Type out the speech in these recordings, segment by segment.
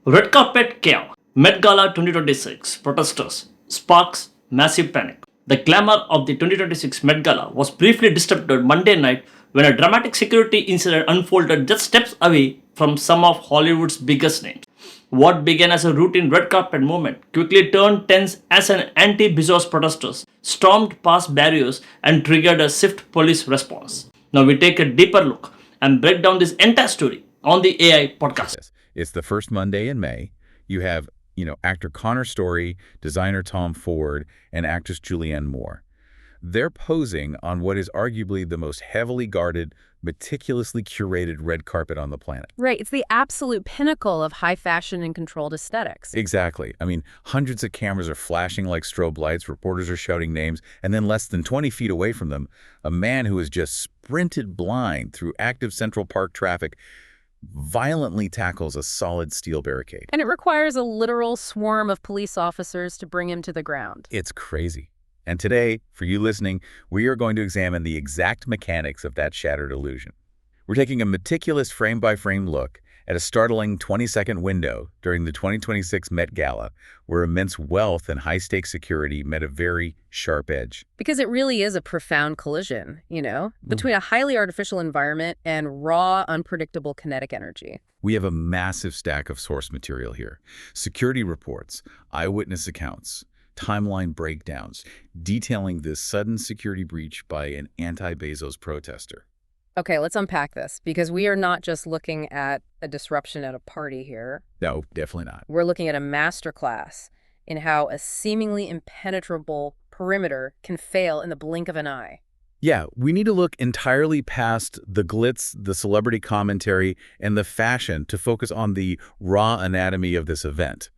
Red carpet chaos. Met Gala 2026 protesters sparks massive panic. The glamour of the 2026 Met Gala was briefly disrupted Monday night when a dramatic security incident unfolded just steps away from some of Hollywood's biggest names. What began as a routine red carpet moment quickly turned tense as an anti-Bezos protesters stormed past barriers and triggered a swift police response. Now we take a deeper look and break down this entire story on the AI podcast. Yes. It's the first Monday in May. You have, actor Connor Story, designer Tom Ford, and actress Julianne Moore. They're posing on what is arguably the most heavily guarded, meticulously curated red carpet on the planet. Right, it's the absolute pinnacle of high fashion and controlled aesthetics. Exactly. I mean, hundreds of cameras are flashing like strobe lights, reporters are shouting names, and then less than 20 feet away from them, a man who has just sprinted blind through active Central Park traffic violently tackles a solid steel barricade. And it requires a literal swarm of police officers to bring him to the ground. It's crazy. And today, for you listening, we are going to examine the exact mechanics of that shattered illusion. We're taking a meticulous frame-by-frame look at a startling 20-second window during the 2026 Met Gala, where immense wealth and high-stakes security met a very sharp edge. Because it really is a profound collision, between a highly artificial environment and raw, unpredictable kinetic energy. We have a massive stack of source material here. Security reports, eyewitness accounts, timeline breakdowns, detailing this sudden security breach by an anti-Bezos protester. Okay, let's unpack this, because we are not just looking at a disruption at a party here. No, definitely not. We're looking at a masterclass in how a seemingly impenetrable perimeter can fail in the blink of an eye. Yeah, we need to look entirely past the glitz, the celebrity commentary, and the fashion to focus on the raw anatomy of this event.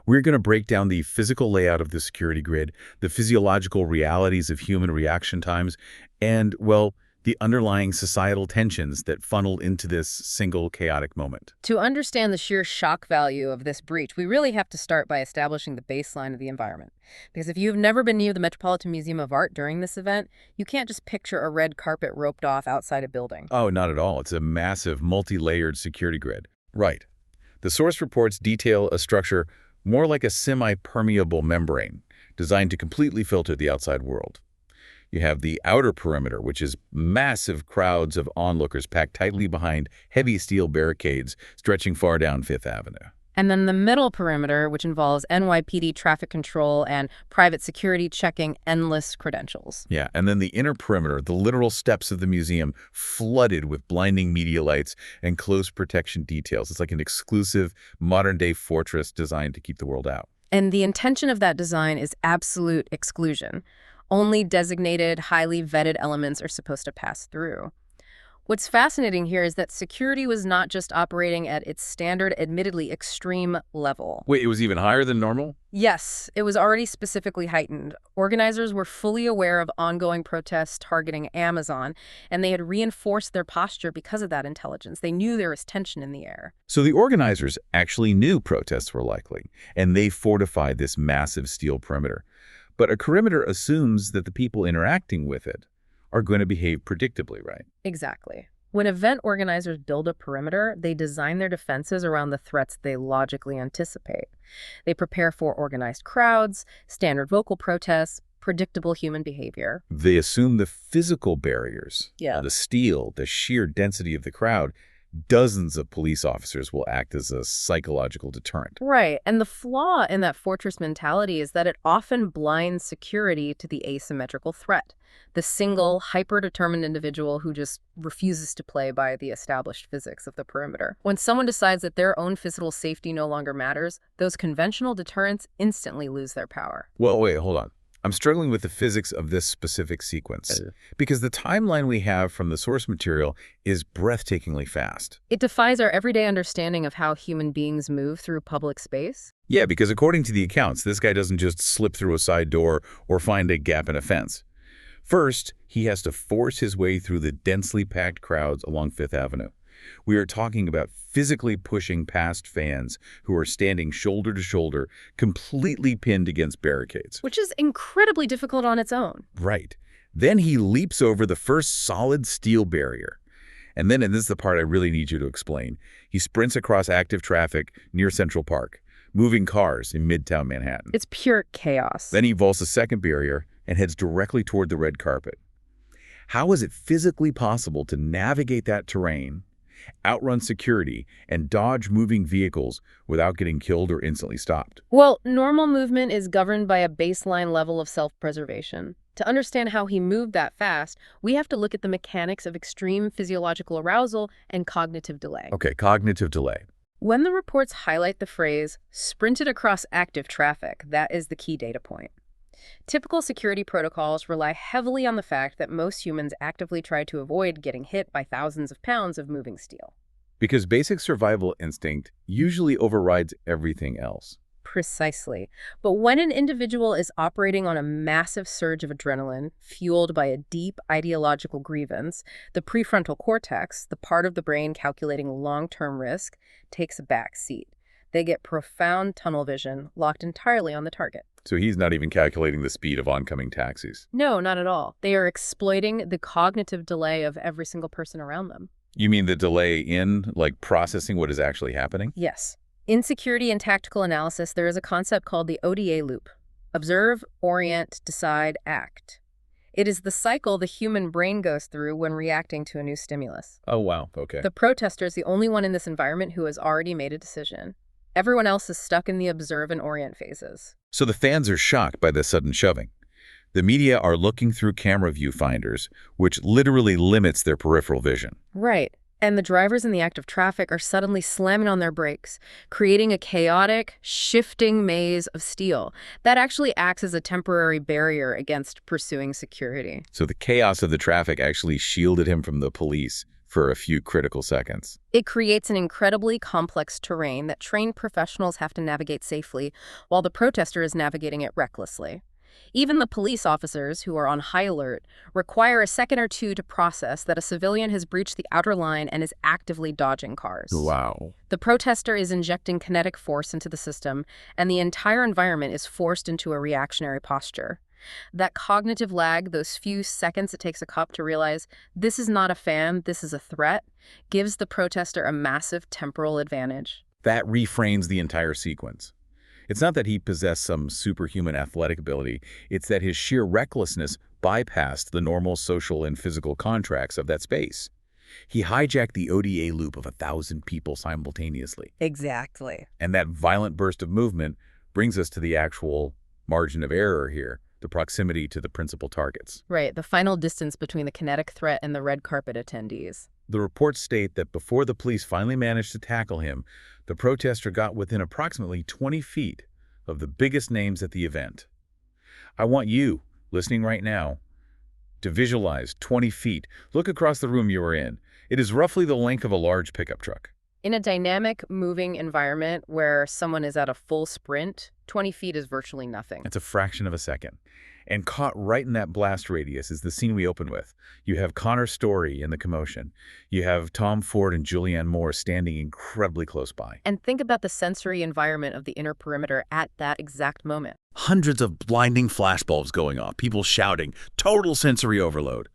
We're going to break down the physical layout of the security grid, the physiological realities of human reaction times, and, well, the underlying societal tensions that funneled into this single chaotic moment. To understand the sheer shock value of this breach, we really have to start by establishing the baseline of the environment. Because if you've never been near the Metropolitan Museum of Art during this event, you can't just picture a red carpet roped off outside a building. Oh, not at all. It's a massive, multi-layered security grid. Right. The source reports detail a structure more like a semi-permeable membrane, designed to completely filter the outside world. You have the outer perimeter, which is massive crowds of onlookers packed tightly behind heavy steel barricades stretching far down Fifth Avenue. And then the middle perimeter, which involves NYPD traffic control and private security checking endless credentials. Yeah, and then the inner perimeter, the literal steps of the museum, flooded with blinding media lights and close protection details. It's like an exclusive modern-day fortress designed to keep the world out. And the intention of that design is absolute exclusion. Only designated, highly vetted elements are supposed to pass through. What's fascinating here is that security was not just operating at its standard, admittedly extreme level. Wait, it was even higher than normal? Yes, it was already specifically heightened. Organizers were fully aware of ongoing protests targeting Amazon, and they had reinforced their posture because of that intelligence. They knew there was tension in the air. So the organizers actually knew protests were likely, and they fortified this massive steel perimeter. But a perimeter assumes that the people interacting with it are going to behave predictably, right? Exactly. When event organizers build a perimeter, they design their defenses around the threats they logically anticipate. They prepare for organized crowds, standard vocal protests, predictable human behavior. They assume the physical barriers, Yeah. the steel, the sheer density of the crowd. Dozens of police officers will act as a psychological deterrent. Right, and the flaw in that fortress mentality is that it often blinds security to the asymmetrical threat, the single, hyper-determined individual who just refuses to play by the established physics of the perimeter. When someone decides that their own physical safety no longer matters, those conventional deterrents instantly lose their power. Well, wait, hold on. I'm struggling with the physics of this specific sequence because the timeline we have from the source material is breathtakingly fast. It defies our everyday understanding of how human beings move through public space. Yeah, because according to the accounts, this guy doesn't just slip through a side door or find a gap in a fence. First, he has to force his way through the densely packed crowds along Fifth Avenue. We are talking about physically pushing past fans who are standing shoulder to shoulder, completely pinned against barricades. Which is incredibly difficult on its own. Right. Then he leaps over the first solid steel barrier. And then, and this is the part I really need you to explain, he sprints across active traffic near Central Park, moving cars in Midtown Manhattan. It's pure chaos. Then he vaults a second barrier and heads directly toward the red carpet. How is it physically possible to navigate that terrain, outrun security, and dodge moving vehicles without getting killed or instantly stopped? Well, normal movement is governed by a baseline level of self-preservation. To understand how he moved that fast, we have to look at the mechanics of extreme physiological arousal and cognitive delay. Okay, cognitive delay. When the reports highlight the phrase, sprinted across active traffic, that is the key data point. Typical security protocols rely heavily on the fact that most humans actively try to avoid getting hit by thousands of pounds of moving steel. Because basic survival instinct usually overrides everything else. Precisely. But when an individual is operating on a massive surge of adrenaline, fueled by a deep ideological grievance, the prefrontal cortex, the part of the brain calculating long-term risk, takes a back seat. They get profound tunnel vision, locked entirely on the target. So he's not even calculating the speed of oncoming taxis. No, not at all. They are exploiting the cognitive delay of every single person around them. You mean the delay in, like, processing what is actually happening? Yes. In security and tactical analysis, there is a concept called the ODA loop. Observe, orient, decide, act. It is the cycle the human brain goes through when reacting to a new stimulus. Oh, wow. Okay. The protester is the only one in this environment who has already made a decision. Everyone else is stuck in the observe and orient phases. So the fans are shocked by this sudden shoving. The media are looking through camera viewfinders, which literally limits their peripheral vision. Right. And the drivers in the active traffic are suddenly slamming on their brakes, creating a chaotic, shifting maze of steel that actually acts as a temporary barrier against pursuing security. So the chaos of the traffic actually shielded him from the police for a few critical seconds. It creates an incredibly complex terrain that trained professionals have to navigate safely, while the protester is navigating it recklessly. Even the police officers, who are on high alert, require a second or two to process that a civilian has breached the outer line and is actively dodging cars. Wow. The protester is injecting kinetic force into the system, and the entire environment is forced into a reactionary posture. That cognitive lag, those few seconds it takes a cop to realize this is not a fan, this is a threat, gives the protester a massive temporal advantage. That reframes the entire sequence. It's not that he possessed some superhuman athletic ability, it's that his sheer recklessness bypassed the normal social and physical contracts of that space. He hijacked the ODA loop of 1,000 people simultaneously. Exactly. And that violent burst of movement brings us to the actual margin of error here, the proximity to the principal targets. Right, the final distance between the kinetic threat and the red carpet attendees. The reports state that before the police finally managed to tackle him, the protester got within approximately 20 feet of the biggest names at the event. I want you, listening right now, to visualize 20 feet. Look across the room you are in. It is roughly the length of a large pickup truck. In a dynamic, moving environment where someone is at a full sprint, 20 feet is virtually nothing. It's a fraction of a second. And caught right in that blast radius is the scene we open with. You have Connor Story in the commotion. You have Tom Ford and Julianne Moore standing incredibly close by. And think about the sensory environment of the inner perimeter at that exact moment. Hundreds of blinding flashbulbs going off, people shouting, total sensory overload.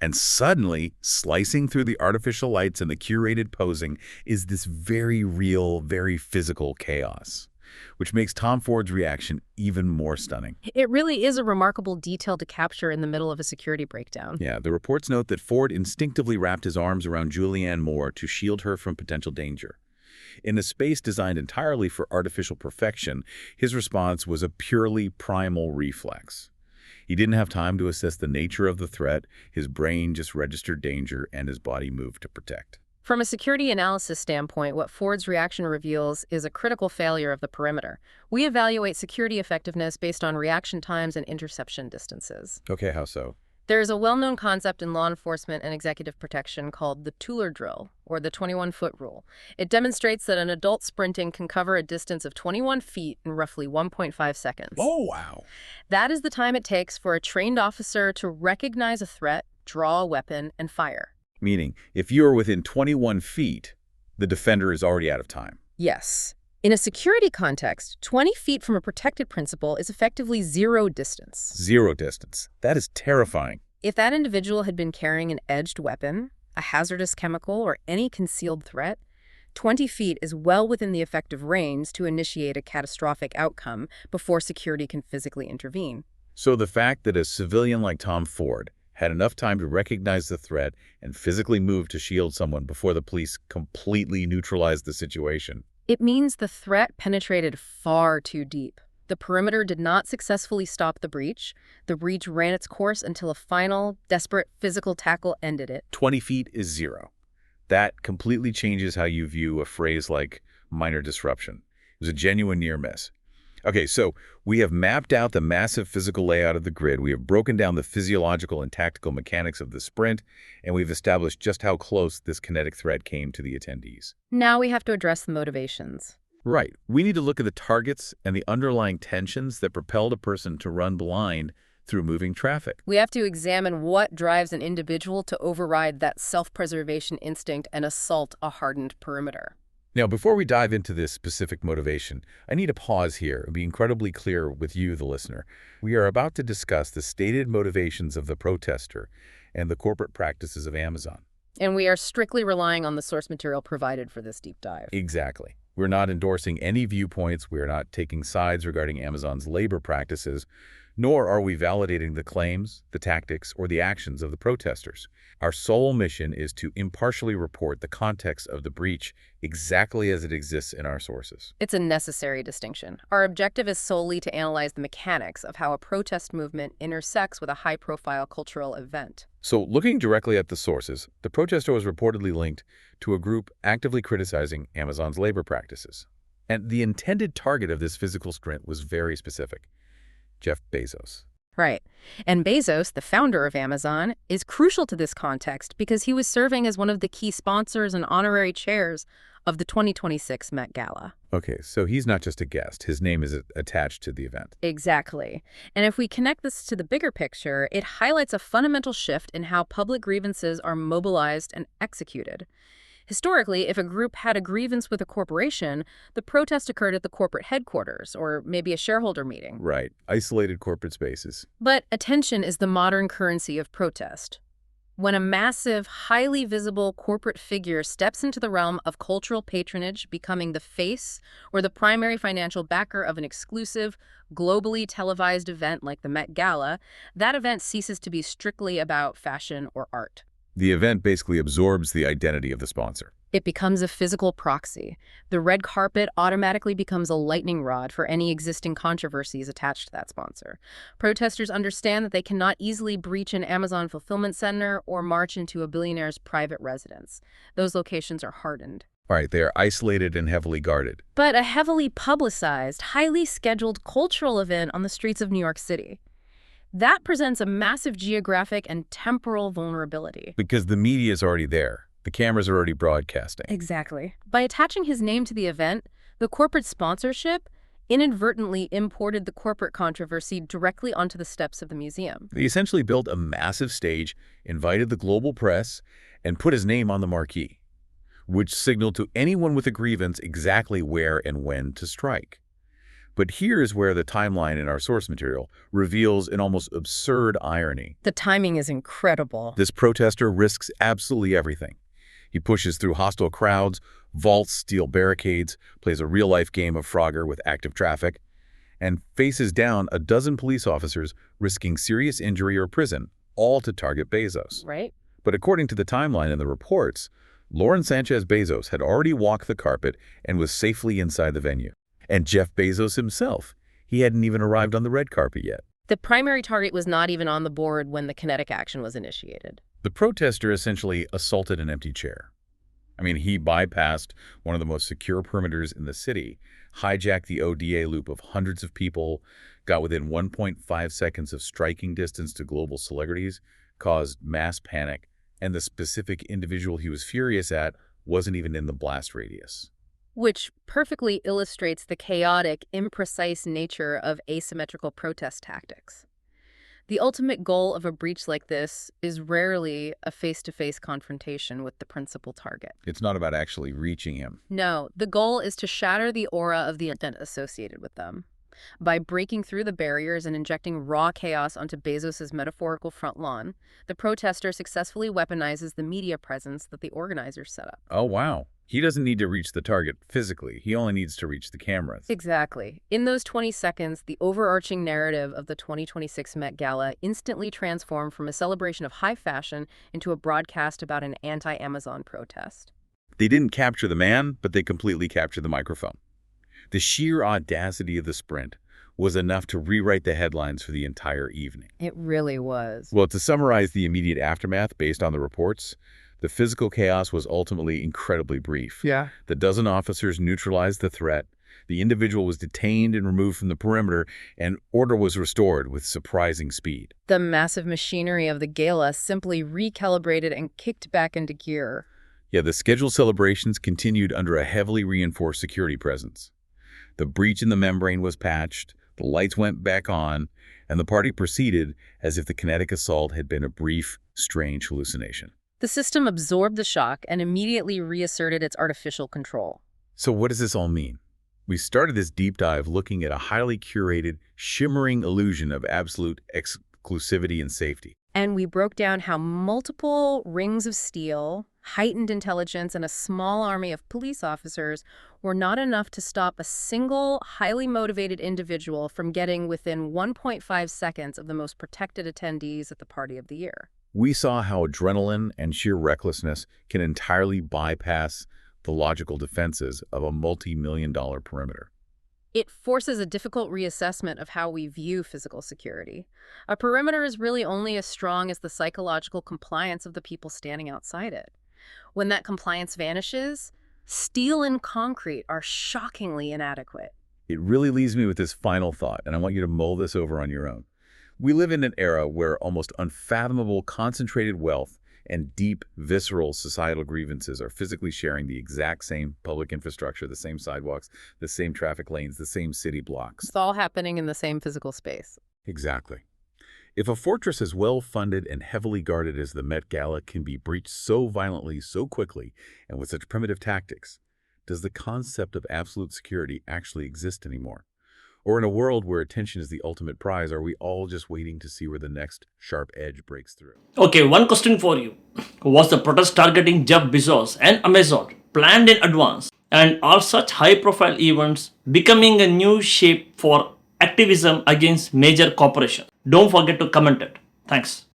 And suddenly, slicing through the artificial lights and the curated posing is this very real, very physical chaos, which makes Tom Ford's reaction even more stunning. It really is a remarkable detail to capture in the middle of a security breakdown. Yeah, the reports note that Ford instinctively wrapped his arms around Julianne Moore to shield her from potential danger. In a space designed entirely for artificial perfection, his response was a purely primal reflex. He didn't have time to assess the nature of the threat. His brain just registered danger and his body moved to protect. From a security analysis standpoint, what Ford's reaction reveals is a critical failure of the perimeter. We evaluate security effectiveness based on reaction times and interception distances. Okay, how so? There is a well-known concept in law enforcement and executive protection called the Tueller drill, or the 21-foot rule. It demonstrates that an adult sprinting can cover a distance of 21 feet in roughly 1.5 seconds. Oh, wow. That is the time it takes for a trained officer to recognize a threat, draw a weapon, and fire. Meaning, if you are within 21 feet, the defender is already out of time. Yes. In a security context, 20 feet from a protected principal is effectively zero distance. Zero distance. That is terrifying. If that individual had been carrying an edged weapon, a hazardous chemical, or any concealed threat, 20 feet is well within the effective range to initiate a catastrophic outcome before security can physically intervene. So the fact that a civilian like Tom Ford had enough time to recognize the threat and physically move to shield someone before the police completely neutralized the situation. It means the threat penetrated far too deep. The perimeter did not successfully stop the breach. The breach ran its course until a final, desperate physical tackle ended it. 20 feet is zero. That completely changes how you view a phrase like minor disruption. It was a genuine near miss. Okay, so we have mapped out the massive physical layout of the grid. We have broken down the physiological and tactical mechanics of the sprint, and we've established just how close this kinetic threat came to the attendees. Now we have to address the motivations. Right. We need to look at the targets and the underlying tensions that propelled a person to run blind through moving traffic. We have to examine what drives an individual to override that self-preservation instinct and assault a hardened perimeter. Now, before we dive into this specific motivation, I need to pause here and be incredibly clear with you, the listener. We are about to discuss the stated motivations of the protester and the corporate practices of Amazon. And we are strictly relying on the source material provided for this deep dive. Exactly. We're not endorsing any viewpoints. We are not taking sides regarding Amazon's labor practices, nor are we validating the claims, the tactics, or the actions of the protesters. Our sole mission is to impartially report the context of the breach exactly as it exists in our sources. It's a necessary distinction. Our objective is solely to analyze the mechanics of how a protest movement intersects with a high-profile cultural event. So, looking directly at the sources, the protester was reportedly linked to a group actively criticizing Amazon's labor practices. And the intended target of this physical sprint was very specific: Jeff Bezos. Right. And Bezos, the founder of Amazon, is crucial to this context because he was serving as one of the key sponsors and honorary chairs of the 2026 Met Gala. Okay, so he's not just a guest. His name is attached to the event. Exactly. And if we connect this to the bigger picture, it highlights a fundamental shift in how public grievances are mobilized and executed. Historically, if a group had a grievance with a corporation, the protest occurred at the corporate headquarters or maybe a shareholder meeting. Right. Isolated corporate spaces. But attention is the modern currency of protest. When a massive, highly visible corporate figure steps into the realm of cultural patronage, becoming the face or the primary financial backer of an exclusive, globally televised event like the Met Gala, that event ceases to be strictly about fashion or art. The event basically absorbs the identity of the sponsor. It becomes a physical proxy. The red carpet automatically becomes a lightning rod for any existing controversies attached to that sponsor. Protesters understand that they cannot easily breach an Amazon fulfillment center or march into a billionaire's private residence. Those locations are hardened. Right, they are isolated and heavily guarded. But a heavily publicized, highly scheduled cultural event on the streets of New York City, that presents a massive geographic and temporal vulnerability. Because the media is already there. The cameras are already broadcasting. Exactly. By attaching his name to the event, the corporate sponsorship inadvertently imported the corporate controversy directly onto the steps of the museum. They essentially built a massive stage, invited the global press, and put his name on the marquee, which signaled to anyone with a grievance exactly where and when to strike. But here's where the timeline in our source material reveals an almost absurd irony. The timing is incredible. This protester risks absolutely everything. He pushes through hostile crowds, vaults steel barricades, plays a real-life game of Frogger with active traffic, and faces down a dozen police officers risking serious injury or prison, all to target Bezos. Right? But according to the timeline in the reports, Lauren Sanchez Bezos had already walked the carpet and was safely inside the venue. And Jeff Bezos himself, he hadn't even arrived on the red carpet yet. The primary target was not even on the board when the kinetic action was initiated. The protester essentially assaulted an empty chair. I mean, he bypassed one of the most secure perimeters in the city, hijacked the ODA loop of hundreds of people, got within 1.5 seconds of striking distance to global celebrities, caused mass panic, and the specific individual he was furious at wasn't even in the blast radius. Which perfectly illustrates the chaotic, imprecise nature of asymmetrical protest tactics. The ultimate goal of a breach like this is rarely a face-to-face confrontation with the principal target. It's not about actually reaching him. No, the goal is to shatter the aura of the event associated with them. By breaking through the barriers and injecting raw chaos onto Bezos's metaphorical front lawn, the protester successfully weaponizes the media presence that the organizers set up. Oh, wow. He doesn't need to reach the target physically. He only needs to reach the cameras. Exactly. In those 20 seconds, the overarching narrative of the 2026 Met Gala instantly transformed from a celebration of high fashion into a broadcast about an anti-Amazon protest. They didn't capture the man, but they completely captured the microphone. The sheer audacity of the sprint was enough to rewrite the headlines for the entire evening. It really was. Well, to summarize the immediate aftermath based on the reports, the physical chaos was ultimately incredibly brief. Yeah. The dozen officers neutralized the threat, the individual was detained and removed from the perimeter, and order was restored with surprising speed. The massive machinery of the gala simply recalibrated and kicked back into gear. Yeah, the scheduled celebrations continued under a heavily reinforced security presence. The breach in the membrane was patched, the lights went back on, and the party proceeded as if the kinetic assault had been a brief, strange hallucination. The system absorbed the shock and immediately reasserted its artificial control. So what does this all mean? We started this deep dive looking at a highly curated, shimmering illusion of absolute exclusivity and safety. And we broke down how multiple rings of steel, heightened intelligence, and a small army of police officers were not enough to stop a single, highly motivated individual from getting within 1.5 seconds of the most protected attendees at the party of the year. We saw how adrenaline and sheer recklessness can entirely bypass the logical defenses of a multi-million-dollar perimeter. It forces a difficult reassessment of how we view physical security. A perimeter is really only as strong as the psychological compliance of the people standing outside it. When that compliance vanishes, steel and concrete are shockingly inadequate. It really leaves me with this final thought, and I want you to mull this over on your own. We live in an era where almost unfathomable concentrated wealth and deep, visceral societal grievances are physically sharing the exact same public infrastructure, the same sidewalks, the same traffic lanes, the same city blocks. It's all happening in the same physical space. Exactly. If a fortress as well-funded and heavily guarded as the Met Gala can be breached so violently, so quickly, and with such primitive tactics, does the concept of absolute security actually exist anymore? Or in a world where attention is the ultimate prize, are we all just waiting to see where the next sharp edge breaks through? Okay, one question for you. Was the protest targeting Jeff Bezos and Amazon planned in advance? And are such high-profile events becoming a new shape for activism against major corporations? Don't forget to comment it. Thanks.